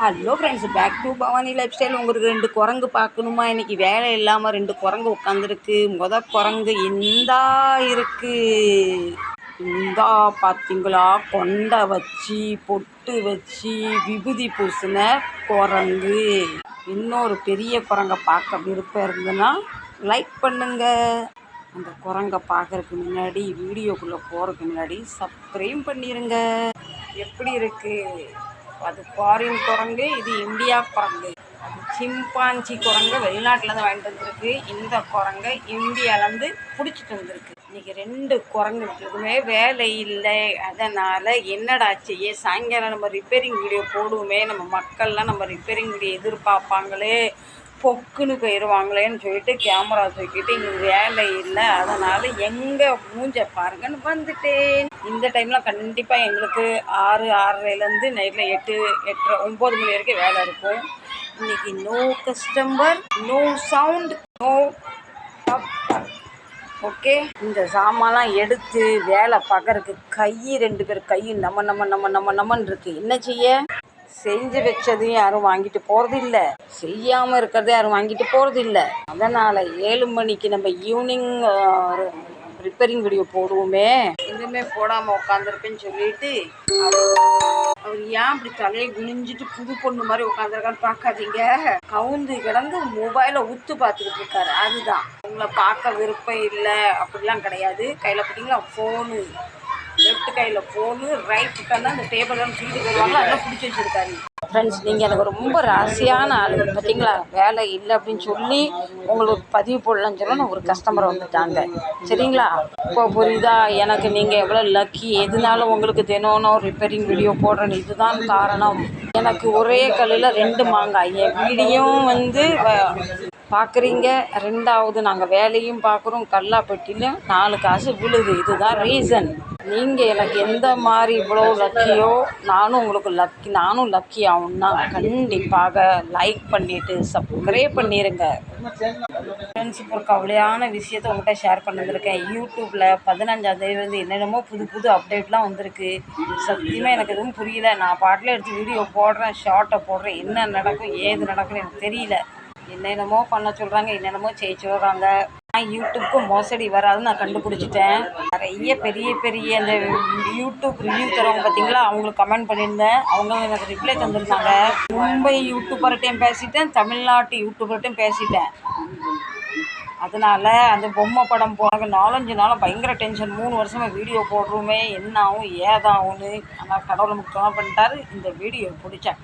Hello friends, back to Bhavani lifestyle. உங்களுக்கு 2 குரங்கு பார்க்கணுமா? இன்றைக்கி வேலை இல்லாமல் 2 குரங்கு உட்காந்துருக்கு. குரங்கு இந்தா இருக்குது. இந்தா பார்த்தீங்களா, கொண்டை வச்சு பொட்டு வச்சு விபூதி பூசின குரங்கு. இன்னொரு பெரிய குரங்கை பார்க்க விருப்பம் இருந்ததுன்னா லைக் பண்ணுங்க. அந்த குரங்கை பார்க்குறதுக்கு முன்னாடி, வீடியோக்குள்ளே போகிறதுக்கு முன்னாடி சப்ஸ்கிரைப் பண்ணிடுங்க. எப்படி இருக்குது? அது ஃபாரின் குரங்கு, இது இந்தியா குரங்கு. அது சிம்பாஞ்சி குரங்கு வெளிநாட்டிலேருந்து வாங்கிட்டு வந்துருக்கு. இந்த குரங்கை இந்தியாவிலேருந்து பிடிச்சிட்டு வந்திருக்கு. இன்றைக்கி 2 குரங்குக்குமே வேலை இல்லை. அதனால் என்னடா செய்ய, சாயங்காலம் நம்ம ரிப்பேரிங் வீடியோ போடுவோமே, நம்ம மக்கள்லாம் நம்ம ரிப்பேரிங் வீடியோ எதிர்பார்ப்பாங்களே, பொக்குன்னு போயிடுவாங்களேன்னு சொல்லிட்டு கேமரா தூக்கிட்டு இங்கே வேலை இல்லை. அதனால் எங்கே மூஞ்ச பாருங்கன்னு வந்துட்டேன். இந்த டைமில் கண்டிப்பாக எங்களுக்கு 6-6:30லேருந்து நைட்டில் 8-8:30 9 மணி வரைக்கும் வேலை இருக்கும். இன்றைக்கி no customer, no sound, no okay. இந்த சாமான்லாம் எடுத்து வேலை பார்க்கறதுக்கு கை 2 பேர் கை நம்மன்னு இருக்குது. என்ன செய்ய? செஞ்சு வச்சதையும் யாரும் வாங்கிட்டு போகிறது இல்லை, செய்யாமல் இருக்கிறத யாரும் வாங்கிட்டு போகிறது இல்லை. அதனால் 7 மணிக்கு நம்ம ஈவினிங் ரிப்பேரிங் வீடியோ போடுவோமே, எதுவுமே போடாமல் உட்காந்துருப்பேன்னு சொல்லிட்டு அவர் ஏன் இப்படி தலையை குனிஞ்சிட்டு புது பொண்ணு மாதிரி உட்காந்துருக்கான்னு பார்க்காதீங்க. கவுந்து கிடந்து மொபைலை உத்து பார்த்துக்கிட்டு இருக்காரு. அதுதான். உங்களை பார்க்க விருப்பம் இல்லை அப்படிலாம் கிடையாது. கையில் பார்த்தீங்களா ஃபோனு, லெஃப்ட் கையில் ஃபோனு, ரைட் கண்ணா அந்த டேபிள்லாம் தூக்கிட்டு வருவாங்களோ அதெல்லாம் பிடிச்சி வச்சுருக்காரு. ஃப்ரெண்ட்ஸ், நீங்கள் எனக்கு ரொம்ப ராசியான ஆள். பார்த்தீங்களா, வேலை இல்லை அப்படின்னு சொல்லி உங்களுக்கு பதிவு போடலான்னு சொல்லி ஒரு கஸ்டமர் வந்துட்டாங்க. சரிங்களா? இப்போ புரியுதா எனக்கு நீங்கள் எவ்வளோ லக்கி. எதுனாலும் உங்களுக்கு தினம் ரிப்பேரிங் வீடியோ போடுறேன்னு இதுதான் காரணம். எனக்கு ஒரே கல்லில் 2 மாங்காய். என் வீடியோவும் பார்க்குறீங்க, 2வது நாங்கள் வேலையும் பார்க்குறோம், கல்லாப்பட்டியிலும் 4 காசு விழுது. இதுதான் ரீசன். நீங்கள் எனக்கு எந்த மாதிரி இவ்வளோ லக்கியோ, நானும் லக்கி ஆகும்னா கண்டிப்பாக லைக் பண்ணிவிட்டு சப்ஸ்கிரைப் பண்ணிடுங்க. ஃப்ரெண்ட்ஸ், இப்போ ஒரு கவலையான விஷயத்தை உங்கள்கிட்ட ஷேர் பண்ணியிருக்கேன். யூடியூப்பில் 15ஆம் தேதியிலேருந்து என்னென்னமோ புது அப்டேட்லாம் வந்திருக்கு. சத்தியமாக எனக்கு எதுவும் புரியல. நான் பாட்டில் எடுத்து வீடியோ போடுறேன், ஷார்ட்டை போடுறேன். என்ன நடக்கும் ஏது நடக்குன்னு எனக்கு தெரியல. என்னென்னமோ பண்ண சொல்கிறாங்க, என்னென்னமோ செய்ய சொல்கிறாங்க. யூடியூப்க்கு மோசடி வராதுன்னு நான் கண்டுபிடிச்சிட்டேன். நிறைய பெரிய அந்த யூடியூப் ரிவ்யூ தரவங்க பார்த்தீங்களா, அவங்களுக்கு கமெண்ட் பண்ணியிருந்தேன். அவங்க எனக்கு ரிப்ளை தந்துருந்தாங்க. மும்பை யூடியூபர்கிட்டையும் பேசிட்டேன், தமிழ்நாட்டு யூடியூபர்கிட்டையும் பேசிட்டேன். அதனால் அந்த பொம்மை படம் போனாங்க 4-5 நாளாக பயங்கர டென்ஷன். 3 வருஷமாக வீடியோ போடுறோமே, என்ன ஆகும் ஏதாகும்னு. ஆனால் கடவுளை முக்கியமாக பண்ணிட்டாரு. இந்த வீடியோ பிடிச்சா